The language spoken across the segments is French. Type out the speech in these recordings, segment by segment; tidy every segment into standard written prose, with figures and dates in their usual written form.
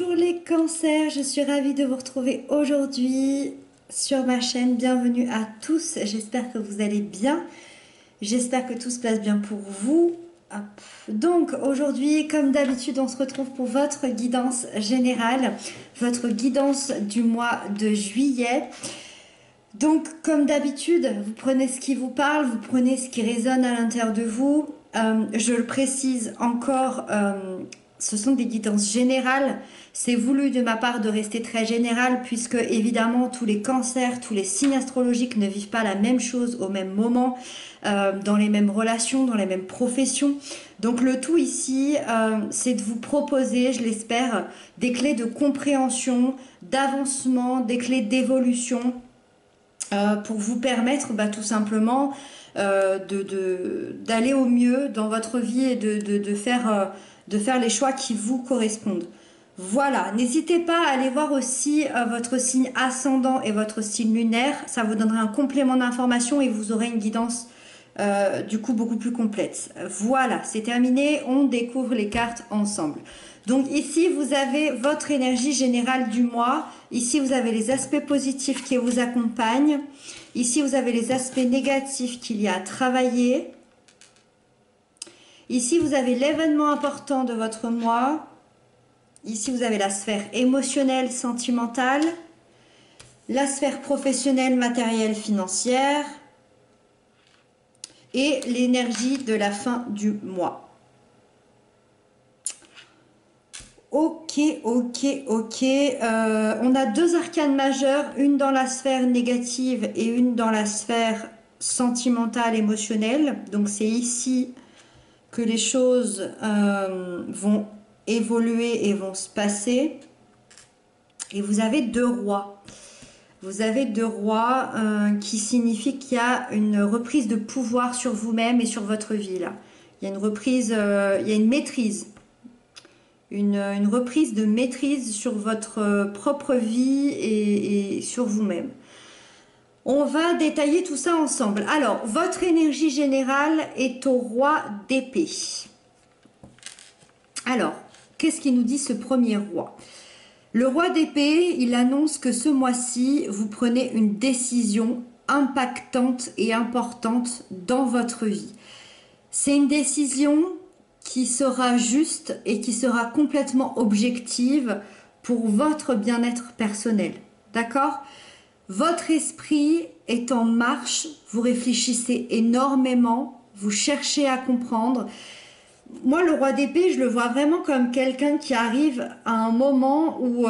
Bonjour les cancers, je suis ravie de vous retrouver aujourd'hui sur ma chaîne. Bienvenue à tous, j'espère que vous allez bien. J'espère que tout se passe bien pour vous. Hop. Donc aujourd'hui, comme d'habitude, on se retrouve pour votre guidance générale, votre guidance du mois de juillet. Donc comme d'habitude, vous prenez ce qui vous parle, vous prenez ce qui résonne à l'intérieur de vous. Je le précise encore, ce sont des guidances générales. C'est voulu de ma part de rester très général puisque évidemment tous les cancers, tous les signes astrologiques ne vivent pas la même chose au même moment, dans les mêmes relations, dans les mêmes professions. Donc le tout ici, c'est de vous proposer, je l'espère, des clés de compréhension, d'avancement, des clés d'évolution pour vous permettre tout simplement d'aller au mieux dans votre vie et de faire les choix qui vous correspondent. Voilà, n'hésitez pas à aller voir aussi votre signe ascendant et votre signe lunaire, ça vous donnera un complément d'information et vous aurez une guidance du coup beaucoup plus complète. Voilà, c'est terminé, on découvre les cartes ensemble. Donc ici vous avez votre énergie générale du mois, ici vous avez les aspects positifs qui vous accompagnent, ici vous avez les aspects négatifs qu'il y a à travailler, ici vous avez l'événement important de votre mois, ici vous avez la sphère émotionnelle, sentimentale, la sphère professionnelle, matérielle, financière et l'énergie de la fin du mois. Ok. On a deux arcanes majeures, une dans la sphère négative et une dans la sphère sentimentale, émotionnelle. Donc c'est ici que les choses vont évoluer et vont se passer. Et vous avez deux rois. Vous avez deux rois qui signifie qu'il y a une reprise de pouvoir sur vous-même et sur votre vie là. Il y a une reprise, il y a une maîtrise. Une reprise de maîtrise sur votre propre vie et sur vous-même. On va détailler tout ça ensemble. Alors, votre énergie générale est au roi d'épée. Alors, qu'est-ce qu'il nous dit ce premier roi? Le roi d'épée, il annonce que ce mois-ci, vous prenez une décision impactante et importante dans votre vie. C'est une décision qui sera juste et qui sera complètement objective pour votre bien-être personnel. D'accord? Votre esprit est en marche, vous réfléchissez énormément, vous cherchez à comprendre. Moi, le roi d'épée, je le vois vraiment comme quelqu'un qui arrive à un moment où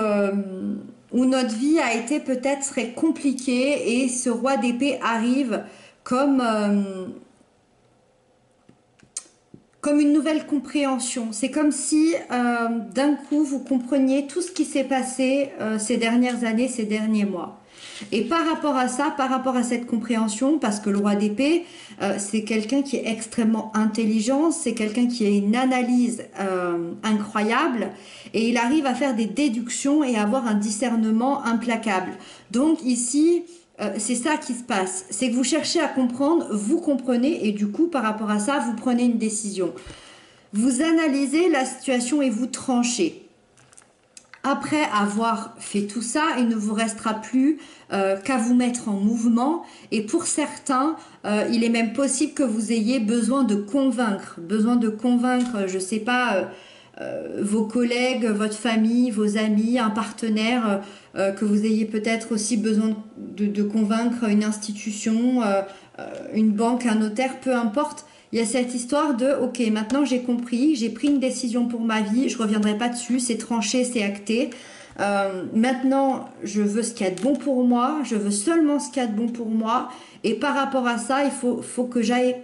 notre vie a été peut-être très compliquée et ce roi d'épée arrive comme une nouvelle compréhension. C'est comme si d'un coup vous compreniez tout ce qui s'est passé ces dernières années, ces derniers mois. Et par rapport à ça, par rapport à cette compréhension, parce que le roi d'épée, c'est quelqu'un qui est extrêmement intelligent, c'est quelqu'un qui a une analyse incroyable et il arrive à faire des déductions et à avoir un discernement implacable. Donc ici, c'est ça qui se passe, c'est que vous cherchez à comprendre, vous comprenez et du coup par rapport à ça vous prenez une décision. Vous analysez la situation et vous tranchez. Après avoir fait tout ça, il ne vous restera plus qu'à vous mettre en mouvement et pour certains, il est même possible que vous ayez besoin de convaincre, je sais pas, vos collègues, votre famille, vos amis, un partenaire, que vous ayez peut-être aussi besoin de convaincre une institution, une banque, un notaire, peu importe. Il y a cette histoire de « Ok, maintenant j'ai compris, j'ai pris une décision pour ma vie, je ne reviendrai pas dessus, c'est tranché, c'est acté. Maintenant, je veux ce qu'il y a de bon pour moi, je veux seulement ce qu'il y a de bon pour moi. Et par rapport à ça, il faut que j'aille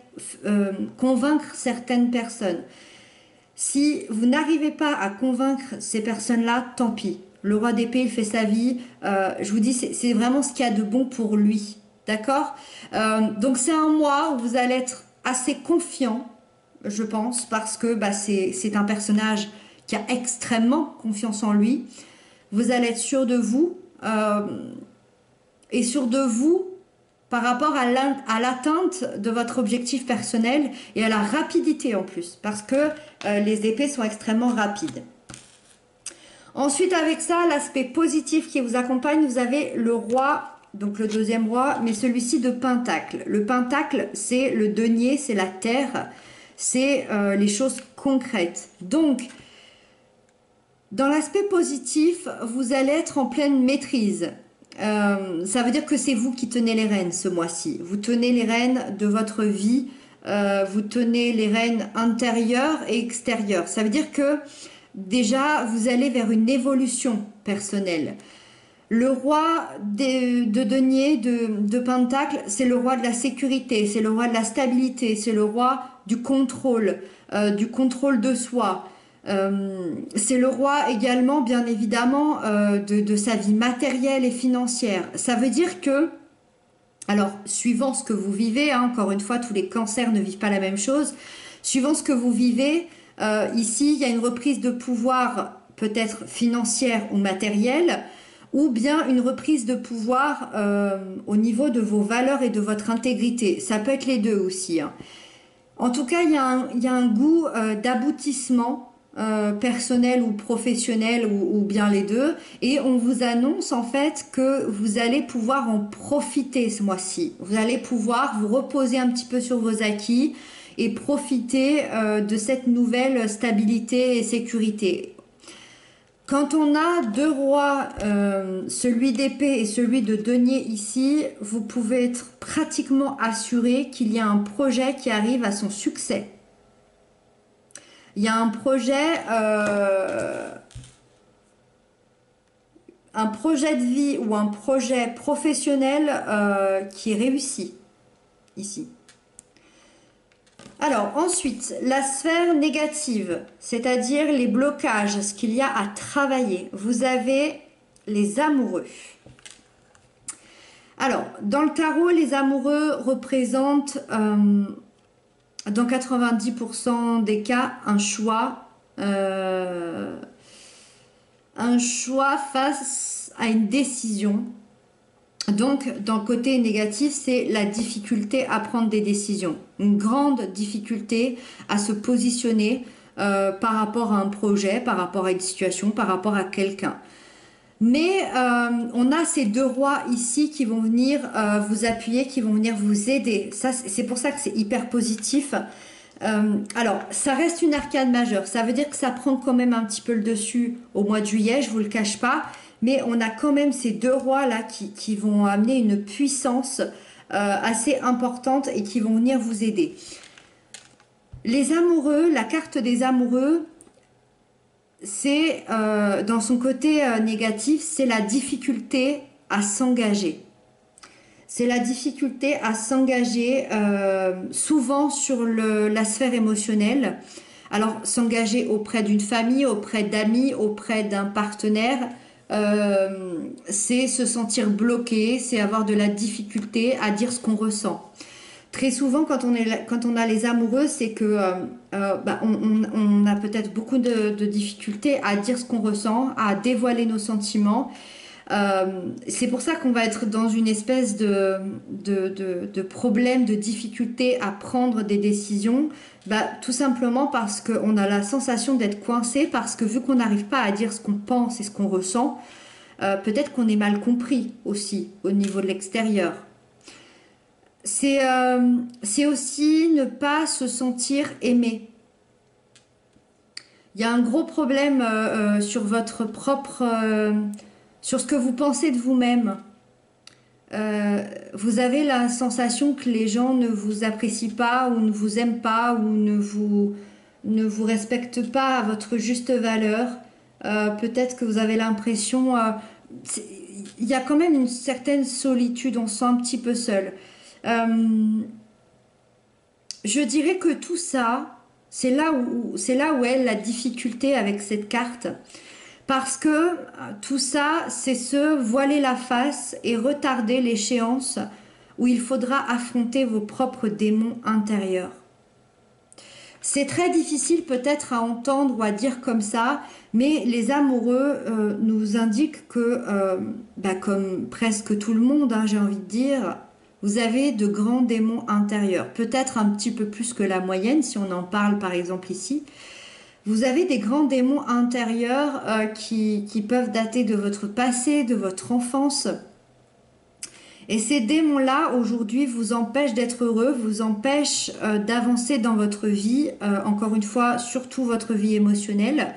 convaincre certaines personnes. Si vous n'arrivez pas à convaincre ces personnes-là, tant pis. Le roi d'épée, il fait sa vie. Je vous dis, c'est vraiment ce qu'il y a de bon pour lui. D'accord? Donc c'est un mois où vous allez être assez confiant, je pense, parce que c'est un personnage qui a extrêmement confiance en lui. Vous allez être sûr de vous et sûr de vous par rapport à l'atteinte de votre objectif personnel et à la rapidité en plus, parce que les épées sont extrêmement rapides. Ensuite, avec ça, l'aspect positif qui vous accompagne, vous avez le roi, donc le deuxième roi, mais celui-ci de Pentacle. Le Pentacle, c'est le denier, c'est la terre, c'est les choses concrètes. Donc, dans l'aspect positif, vous allez être en pleine maîtrise. Ça veut dire que c'est vous qui tenez les rênes ce mois-ci. Vous tenez les rênes de votre vie, vous tenez les rênes intérieures et extérieures. Ça veut dire que déjà, vous allez vers une évolution personnelle. Le roi de denier, de pentacle, c'est le roi de la sécurité, c'est le roi de la stabilité, c'est le roi du contrôle de soi. C'est le roi également, bien évidemment, de sa vie matérielle et financière. Ça veut dire que, alors, suivant ce que vous vivez, hein, encore une fois, tous les cancers ne vivent pas la même chose, suivant ce que vous vivez, ici, il y a une reprise de pouvoir, peut-être financière ou matérielle, ou bien une reprise de pouvoir au niveau de vos valeurs et de votre intégrité. Ça peut être les deux aussi, hein. En tout cas, il y a un goût d'aboutissement personnel ou professionnel ou bien les deux. Et on vous annonce en fait que vous allez pouvoir en profiter ce mois-ci. Vous allez pouvoir vous reposer un petit peu sur vos acquis et profiter de cette nouvelle stabilité et sécurité. Quand on a deux rois, celui d'épée et celui de denier ici, vous pouvez être pratiquement assuré qu'il y a un projet qui arrive à son succès. Il y a un projet de vie ou un projet professionnel qui est réussi ici. Alors ensuite, la sphère négative, c'est-à-dire les blocages, ce qu'il y a à travailler. Vous avez les amoureux. Alors, dans le tarot, les amoureux représentent, dans 90% des cas, un choix face à une décision. Donc, dans le côté négatif, c'est la difficulté à prendre des décisions. Une grande difficulté à se positionner par rapport à un projet, par rapport à une situation, par rapport à quelqu'un. Mais on a ces deux rois ici qui vont venir vous appuyer, qui vont venir vous aider. Ça, c'est pour ça que c'est hyper positif. Alors, ça reste une arcane majeure. Ça veut dire que ça prend quand même un petit peu le dessus au mois de juillet, je ne vous le cache pas. Mais on a quand même ces deux rois-là qui vont amener une puissance assez importante et qui vont venir vous aider. Les amoureux, la carte des amoureux, c'est dans son côté négatif, c'est la difficulté à s'engager. C'est la difficulté à s'engager souvent sur la sphère émotionnelle. Alors, s'engager auprès d'une famille, auprès d'amis, auprès d'un partenaire, c'est se sentir bloqué, c'est avoir de la difficulté à dire ce qu'on ressent. Très souvent, quand on a les amoureux, c'est que on a peut-être beaucoup de difficultés à dire ce qu'on ressent, à dévoiler nos sentiments. C'est pour ça qu'on va être dans une espèce de problème, de difficulté à prendre des décisions, tout simplement parce qu'on a la sensation d'être coincé, parce que vu qu'on n'arrive pas à dire ce qu'on pense et ce qu'on ressent, peut-être qu'on est mal compris aussi au niveau de l'extérieur. C'est aussi ne pas se sentir aimé. Il y a un gros problème sur votre propre... sur ce que vous pensez de vous-même. Vous avez la sensation que les gens ne vous apprécient pas ou ne vous aiment pas ou ne vous respectent pas à votre juste valeur. Peut-être que vous avez l'impression... il y a quand même une certaine solitude, on se sent un petit peu seul. Je dirais que tout ça, c'est là où est la difficulté avec cette carte. Parce que tout ça, c'est se voiler la face et retarder l'échéance où il faudra affronter vos propres démons intérieurs. C'est très difficile peut-être à entendre ou à dire comme ça, mais les amoureux nous indiquent que, comme presque tout le monde, hein, j'ai envie de dire, vous avez de grands démons intérieurs. Peut-être un petit peu plus que la moyenne, si on en parle par exemple ici. Vous avez des grands démons intérieurs qui peuvent dater de votre passé, de votre enfance. Et ces démons-là, aujourd'hui, vous empêchent d'être heureux, vous empêchent d'avancer dans votre vie, encore une fois, surtout votre vie émotionnelle,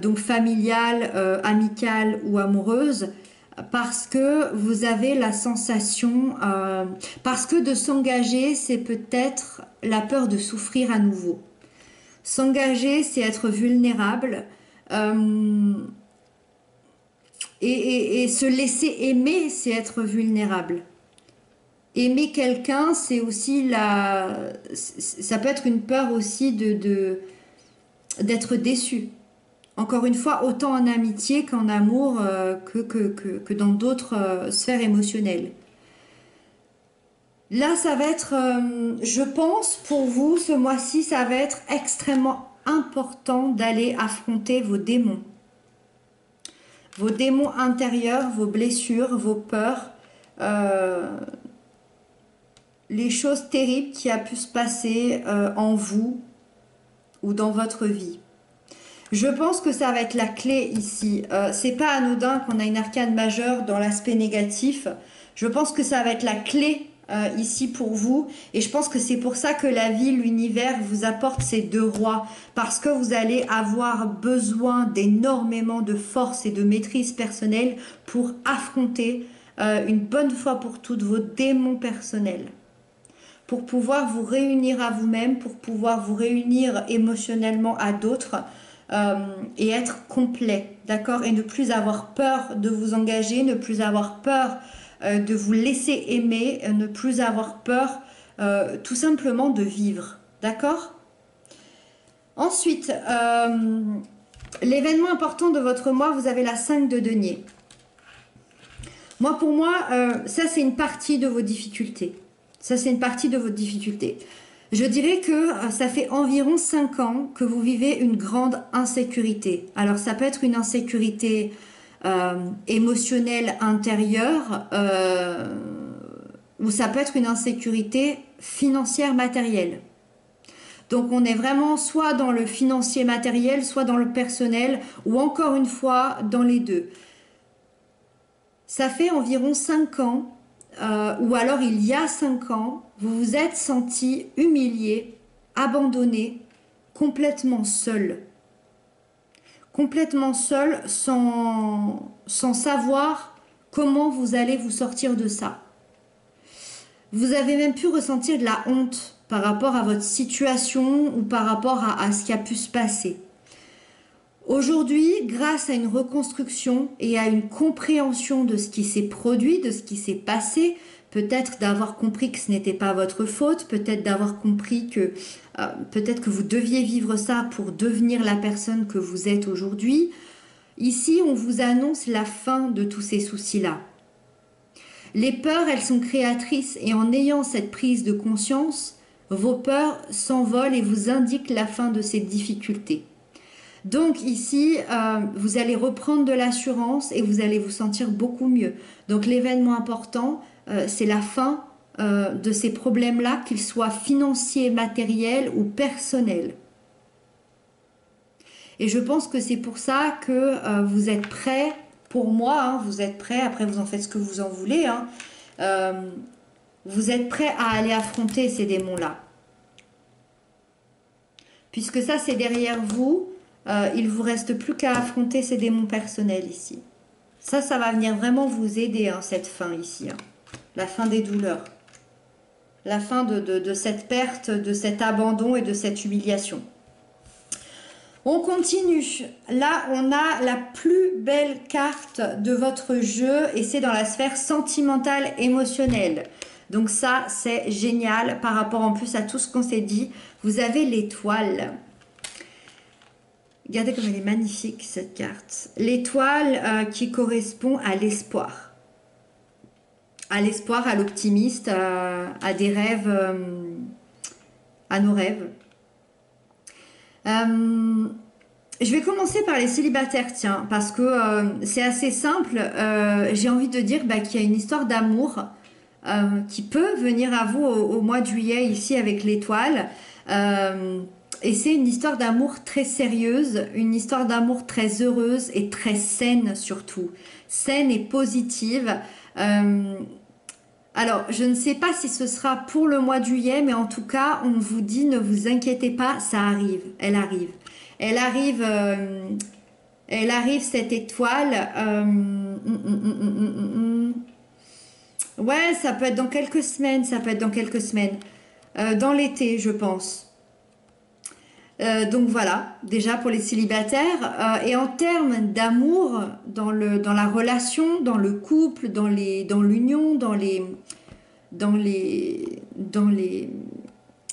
donc familiale, amicale ou amoureuse, parce que vous avez la sensation, parce que de s'engager, c'est peut-être la peur de souffrir à nouveau. S'engager, c'est être vulnérable. Et se laisser aimer, c'est être vulnérable. Aimer quelqu'un, c'est aussi ça peut être une peur aussi d'être déçu. Encore une fois, autant en amitié qu'en amour, que dans d'autres sphères émotionnelles. Là, ça va être, je pense, pour vous, ce mois-ci, ça va être extrêmement important d'aller affronter vos démons. Vos démons intérieurs, vos blessures, vos peurs, les choses terribles qui a pu se passer en vous ou dans votre vie. Je pense que ça va être la clé ici. C'est pas anodin qu'on a une arcane majeure dans l'aspect négatif. Je pense que ça va être la clé ici pour vous, et je pense que c'est pour ça que la vie, l'univers vous apporte ces deux rois, parce que vous allez avoir besoin d'énormément de force et de maîtrise personnelle pour affronter une bonne fois pour toutes vos démons personnels, pour pouvoir vous réunir à vous-même, pour pouvoir vous réunir émotionnellement à d'autres, et être complet, d'accord, et ne plus avoir peur de vous engager, ne plus avoir peur de vous laisser aimer, ne plus avoir peur tout simplement de vivre, d'accord. Ensuite, l'événement important de votre mois, vous avez la 5 de denier. Pour moi, ça c'est une partie de vos difficultés. Ça c'est une partie de votre difficulté. Je dirais que ça fait environ 5 ans que vous vivez une grande insécurité. Alors ça peut être une insécurité émotionnelle intérieure, ou ça peut être une insécurité financière matérielle. Donc on est vraiment soit dans le financier matériel, soit dans le personnel, ou encore une fois dans les deux. Ça fait environ 5 ans, ou alors il y a 5 ans, vous vous êtes senti humilié, abandonné, complètement seul. Complètement seul, sans savoir comment vous allez vous sortir de ça. Vous avez même pu ressentir de la honte par rapport à votre situation ou par rapport à ce qui a pu se passer. Aujourd'hui, grâce à une reconstruction et à une compréhension de ce qui s'est produit, de ce qui s'est passé, peut-être d'avoir compris que ce n'était pas votre faute, peut-être d'avoir compris que peut-être que vous deviez vivre ça pour devenir la personne que vous êtes aujourd'hui. Ici, on vous annonce la fin de tous ces soucis-là. Les peurs, elles sont créatrices, et en ayant cette prise de conscience, vos peurs s'envolent et vous indiquent la fin de ces difficultés. Donc ici, vous allez reprendre de l'assurance et vous allez vous sentir beaucoup mieux. Donc l'événement important, c'est la fin de ces problèmes-là, qu'ils soient financiers, matériels ou personnels. Et je pense que c'est pour ça que vous êtes prêts, pour moi, hein, vous êtes prêts, après vous en faites ce que vous en voulez, hein, vous êtes prêts à aller affronter ces démons-là. Puisque ça, c'est derrière vous, il ne vous reste plus qu'à affronter ces démons personnels ici. Ça va venir vraiment vous aider, hein, cette fin ici, hein. La fin des douleurs. La fin de cette perte, de cet abandon et de cette humiliation. On continue. Là, on a la plus belle carte de votre jeu et c'est dans la sphère sentimentale émotionnelle. Donc ça, c'est génial par rapport en plus à tout ce qu'on s'est dit. Vous avez l'étoile. Regardez comme elle est magnifique cette carte. L'étoile qui correspond à l'espoir. À l'espoir, à l'optimiste, à des rêves, à nos rêves. Je vais commencer par les célibataires, tiens, parce que c'est assez simple. J'ai envie de dire qu'il y a une histoire d'amour qui peut venir à vous au mois de juillet ici avec l'étoile. et c'est une histoire d'amour très sérieuse, une histoire d'amour très heureuse et très saine surtout. Saine et positive. Euh, alors, je ne sais pas si ce sera pour le mois de juillet, mais en tout cas, on vous dit, ne vous inquiétez pas, ça arrive. Elle arrive. Elle arrive, elle arrive cette étoile. Ouais, ça peut être dans quelques semaines, ça peut être dans quelques semaines. Dans l'été, je pense. Donc voilà, déjà pour les célibataires. Et en termes d'amour, dans la relation, dans le couple, dans l'union, dans les,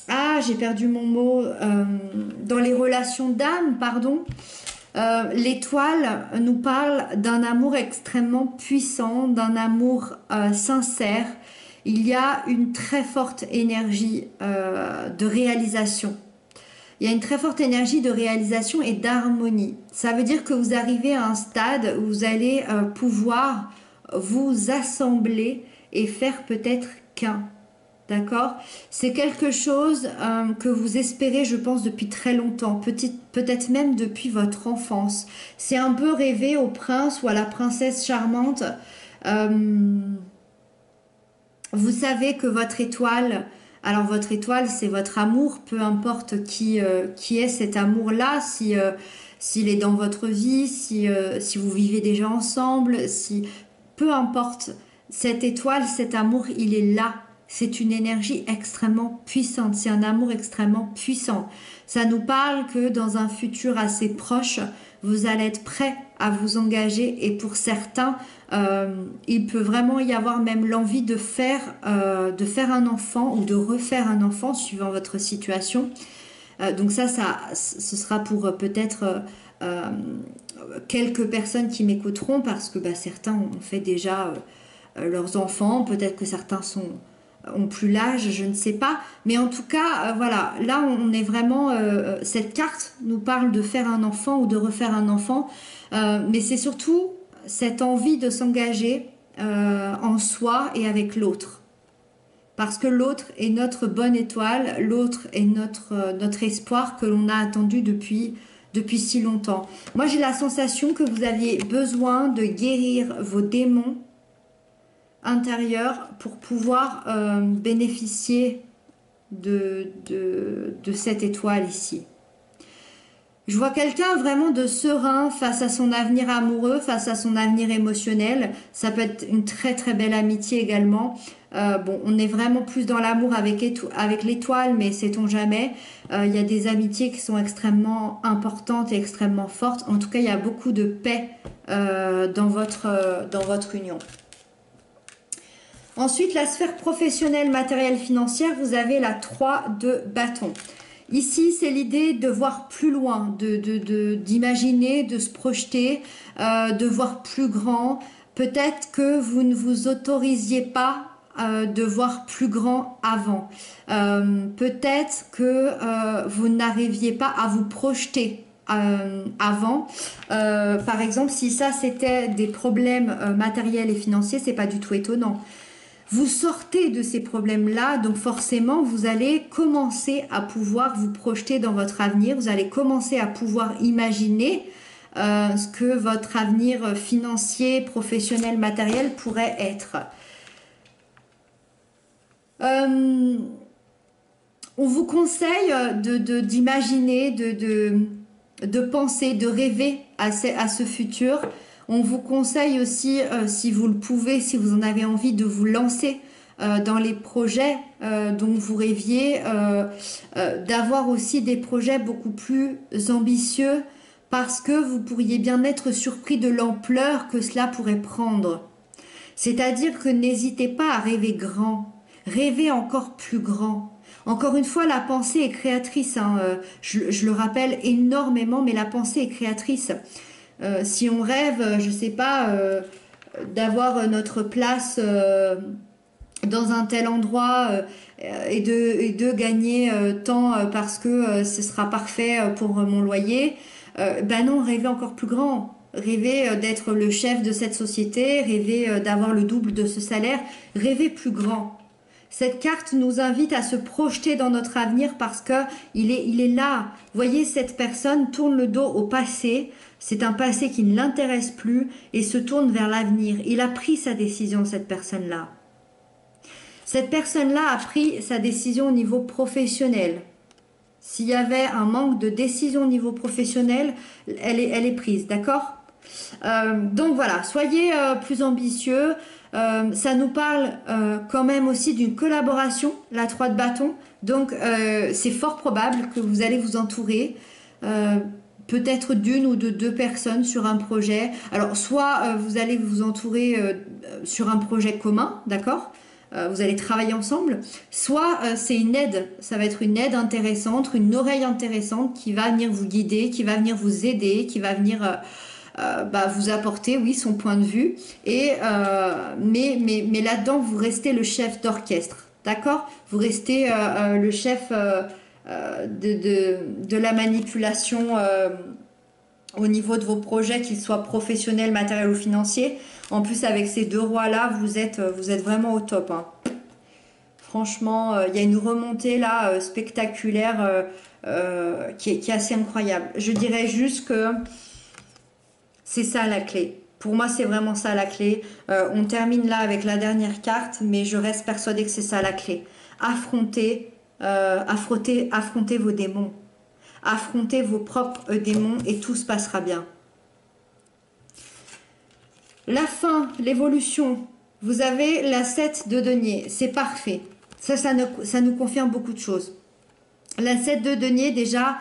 ah, j'ai perdu mon mot, dans les relations d'âme, pardon. L'étoile nous parle d'un amour extrêmement puissant, d'un amour sincère. Il y a une très forte énergie de réalisation. Il y a une très forte énergie de réalisation et d'harmonie. Ça veut dire que vous arrivez à un stade où vous allez pouvoir vous assembler et faire peut-être qu'un. D'accord? C'est quelque chose que vous espérez, je pense, depuis très longtemps, peut-être même depuis votre enfance. C'est un peu rêver au prince ou à la princesse charmante. Euh, Vous savez que votre étoile, alors votre étoile, c'est votre amour, peu importe qui est cet amour-là, si, s'il est dans votre vie, si vous vivez déjà ensemble, si, peu importe, cette étoile, cet amour, il est là. C'est une énergie extrêmement puissante, c'est un amour extrêmement puissant. Ça nous parle que dans un futur assez proche, vous allez être prêt à vous engager et pour certains, il peut vraiment y avoir même l'envie de faire un enfant ou de refaire un enfant suivant votre situation. Donc ce sera pour peut-être euh, quelques personnes qui m'écouteront parce que bah, certains ont fait déjà leurs enfants, peut-être que certains ont plus l'âge, je ne sais pas. Mais en tout cas, voilà, là on est vraiment, cette carte nous parle de faire un enfant ou de refaire un enfant, mais c'est surtout cette envie de s'engager en soi et avec l'autre. Parce que l'autre est notre bonne étoile, l'autre est notre espoir que l'on a attendu depuis si longtemps. Moi j'ai la sensation que vous aviez besoin de guérir vos démons intérieurs pour pouvoir bénéficier de cette étoile ici. Je vois quelqu'un vraiment de serein face à son avenir amoureux, face à son avenir émotionnel. Ça peut être une très très belle amitié également. Bon, on est vraiment plus dans l'amour avec l'étoile, mais sait-on jamais. Il y a des amitiés qui sont extrêmement importantes et extrêmement fortes. En tout cas, il y a beaucoup de paix dans votre union. Ensuite, la sphère professionnelle, matérielle, financière, vous avez la 3 de bâton. Ici, c'est l'idée de voir plus loin, d'imaginer, de se projeter, de voir plus grand. Peut-être que vous ne vous autorisiez pas de voir plus grand avant. Peut-être que vous n'arriviez pas à vous projeter avant. Par exemple, si ça c'était des problèmes matériels et financiers, c'est pas du tout étonnant. Vous sortez de ces problèmes-là, donc forcément, vous allez commencer à pouvoir vous projeter dans votre avenir, vous allez commencer à pouvoir imaginer ce que votre avenir financier, professionnel, matériel pourrait être. On vous conseille d'imaginer, de penser, de rêver à ce futur. On vous conseille aussi, si vous le pouvez, si vous en avez envie, de vous lancer dans les projets dont vous rêviez, d'avoir aussi des projets beaucoup plus ambitieux parce que vous pourriez bien être surpris de l'ampleur que cela pourrait prendre. C'est-à-dire que n'hésitez pas à rêver grand, rêvez encore plus grand. Encore une fois, la pensée est créatrice, hein, je le rappelle énormément, mais la pensée est créatrice. Si on rêve, je sais pas, d'avoir notre place dans un tel endroit et de gagner tant parce que ce sera parfait pour mon loyer, ben non, rêvez encore plus grand. Rêvez d'être le chef de cette société, rêvez d'avoir le double de ce salaire, rêvez plus grand. Cette carte nous invite à se projeter dans notre avenir parce que il est là. Vous voyez, cette personne tourne le dos au passé. C'est un passé qui ne l'intéresse plus et se tourne vers l'avenir. Il a pris sa décision, cette personne-là. Cette personne-là a pris sa décision au niveau professionnel. S'il y avait un manque de décision au niveau professionnel, elle est prise, d'accord? Donc voilà, soyez plus ambitieux. Ça nous parle quand même aussi d'une collaboration, la 3 de bâton. Donc c'est fort probable que vous allez vous entourer peut-être d'une ou de deux personnes sur un projet. Alors soit vous allez vous entourer sur un projet commun, d'accord? Vous allez travailler ensemble, soit c'est une aide, ça va être une aide intéressante, une oreille intéressante qui va venir vous guider, qui va venir vous aider, qui va venir vous apporter, oui, son point de vue. Et, mais là-dedans, vous restez le chef d'orchestre, d'accord? Vous restez le chef de la manipulation au niveau de vos projets, qu'ils soient professionnels, matériels ou financiers. En plus, avec ces deux rois-là, vous êtes vraiment au top. Hein. Franchement, il y a une remontée là spectaculaire qui est assez incroyable. Je dirais juste que c'est ça la clé. Pour moi, c'est vraiment ça la clé. On termine là avec la dernière carte, mais je reste persuadée que c'est ça la clé. Affrontez vos démons. Affrontez vos propres démons et tout se passera bien. La fin, l'évolution. Vous avez la 7 de denier. C'est parfait. Ça nous confirme beaucoup de choses. La 7 de denier, déjà,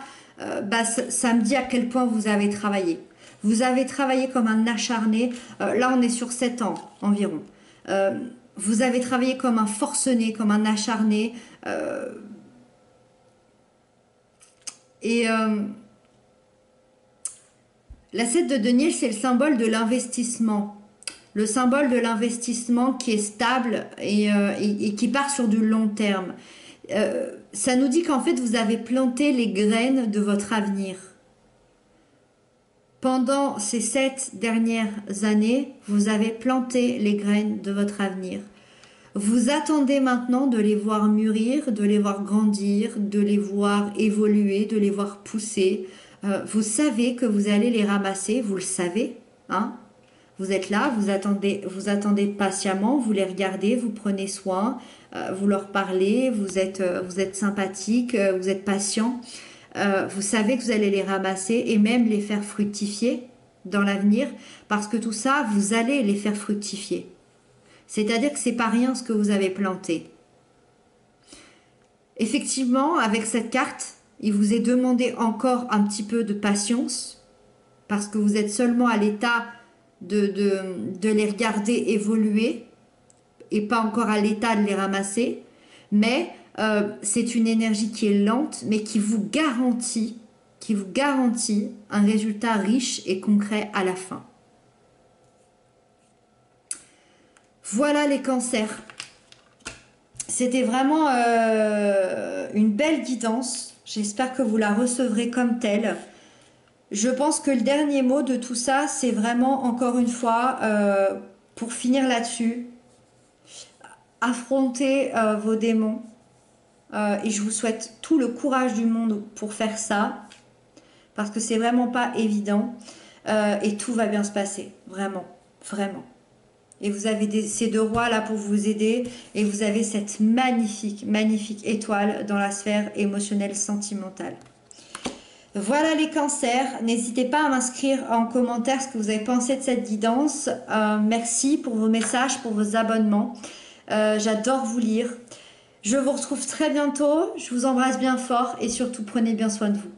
ça me dit à quel point vous avez travaillé. Vous avez travaillé comme un acharné. Là, on est sur 7 ans environ. Vous avez travaillé comme un forcené, comme un acharné. La 7 de denier, c'est le symbole de l'investissement. Le symbole de l'investissement qui est stable et qui part sur du long terme. Ça nous dit qu'en fait, vous avez planté les graines de votre avenir. Pendant ces 7 dernières années, vous avez planté les graines de votre avenir. Vous attendez maintenant de les voir mûrir, de les voir grandir, de les voir évoluer, de les voir pousser. Vous savez que vous allez les ramasser, vous le savez, hein? Vous êtes là, vous attendez patiemment, vous les regardez, vous prenez soin, vous leur parlez, vous êtes sympathique, vous êtes patient. Vous savez que vous allez les ramasser et même les faire fructifier dans l'avenir, parce que tout ça, vous allez les faire fructifier. C'est-à-dire que c'est pas rien ce que vous avez planté. Effectivement, avec cette carte, il vous est demandé encore un petit peu de patience, parce que vous êtes seulement à l'état de les regarder évoluer et pas encore à l'état de les ramasser, mais c'est une énergie qui est lente, mais qui vous garantit un résultat riche et concret à la fin. Voilà les cancers. C'était vraiment une belle guidance. J'espère que vous la recevrez comme telle. Je pense que le dernier mot de tout ça, c'est vraiment, encore une fois, pour finir là-dessus, affrontez vos démons. Et je vous souhaite tout le courage du monde pour faire ça, parce que c'est vraiment pas évident. Et tout va bien se passer, vraiment, vraiment. Et vous avez ces deux rois là pour vous aider, et vous avez cette magnifique, magnifique étoile dans la sphère émotionnelle sentimentale. Voilà les cancers, n'hésitez pas à m'inscrire en commentaire ce que vous avez pensé de cette guidance. Merci pour vos messages, pour vos abonnements. J'adore vous lire. Je vous retrouve très bientôt, je vous embrasse bien fort et surtout prenez bien soin de vous.